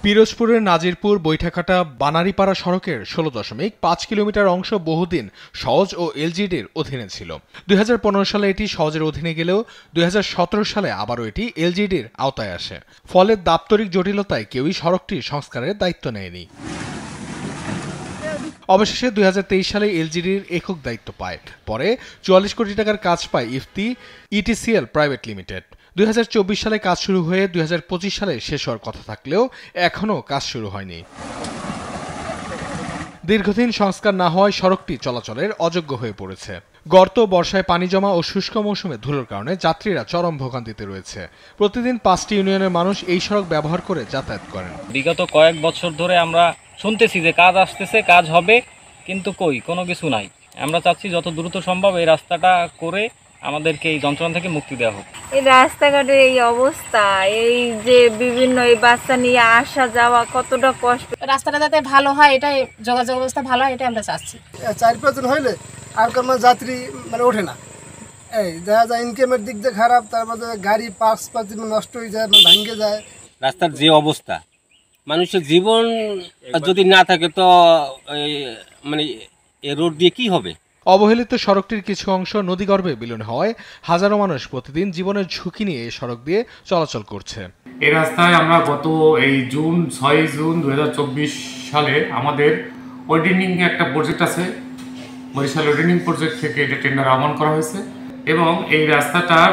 পিরোজপুরের নাজিরপুর বৈঠাকাটা বানারীপাড়া সড়কের ১৬.৫ কিলোমিটার অংশ বহুদিন সওজ ও এলজিডির অধীনে ছিল। ২০১৫ সালে এটি সওজের অধীনে গেলেও ২০১৭ সালে আবারও এটি এলজিডির আওতায় আসে। ফলে দাপ্তরিক জটিলতায় কেউই সড়কটির সংস্কারের দায়িত্ব নেয়নি। অবশেষে ২০২৩ সালে এলজিডির একক দায়িত্ব পায়। পরে ৪৪ কোটি টাকার কাজ পায় ইফতি ইটিসিএল প্রাইভেট লিমিটেড। ২০২৪ সালে কাজ শুরু হয়ে ২০২৫ সালে শেষ হওয়ার কথা থাকলেও এখনও কাজ শুরু হয়নি। দীর্ঘদিন সংস্কার না হওয়ায় সড়কটি চলাচলের অযোগ্য হয়ে পড়েছে। গর্ত, বর্ষায় পানি জমা ও শুষ্ক মৌসুমে ধুলোর কারণে যাত্রীরা চরম ভোগান্তিতে রয়েছে। প্রতিদিন ৫টি ইউনিয়নের মানুষ এই সড়ক ব্যবহার করে যাতায়াত করেন। বিগত কয়েক বছর ধরে আমরা শুনতেছি যে কাজ আসতেছে, কাজ হবে, কিন্তু কোনো কিছু নাই। আমরা চাচ্ছি যত দ্রুত সম্ভব এই রাস্তাটা করে আমাদেরকে এই যন্ত্রণা থেকে মুক্তি দেওয়া হোক। এই রাস্তাঘাটের এই অবস্থা, এই যে বিভিন্ন এই বাচ্চা নিয়ে আসা যাওয়া কতটা কষ্ট। রাস্তাটা যাতে ভালো হয়, এটাই যোগাযোগ ব্যবস্থা ভালো হয়, এটাই আমরা চাচ্ছি। ৪-৫ জন হইলে আর কোনো যাত্রী ওঠে না। এই দেখা যায় ইনকামের দিক দিয়ে খারাপ, তারপরে গাড়ি পার্টস পাতি নষ্ট হয়ে যায়, ভাঙে যায়। রাস্তার যে অবস্থা, মানুষের জীবন যদি না থাকে তো এই রোড দিয়ে কি হবে? অবহেলিত সড়কটির কিছু অংশ নদীগর্ভে বিলীন হওয়ায় হাজারো মানুষ প্রতিদিন জীবনের ঝুঁকি নিয়ে এই সড়ক দিয়ে চলাচল করছে। এই রাস্তায় আমরা গত ৬ জুন ২০২৪ সালে আমাদের ওয়েডিনিং একটা প্রজেক্ট আছে, বরিশাল ওয়েডিনিং প্রজেক্ট থেকে এটা টেন্ডার আহ্বান করা হয়েছে এবং এই রাস্তাটার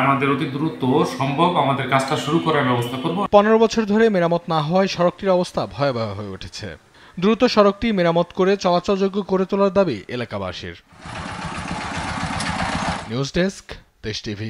আমাদের অতি দ্রুত সম্ভব আমাদের কাজটা শুরু করার ব্যবস্থা করব। ১৫ বছর ধরে মেরামত না হওয়ায় সড়কটির অবস্থা ভয়াবহ হয়ে উঠেছে। দ্রুত সড়কটি মেরামত করে চলাচলযোগ্য করে তোলার দাবি এলাকাবাসীর। নিউজ ডেস্ক, দেশ টিভি।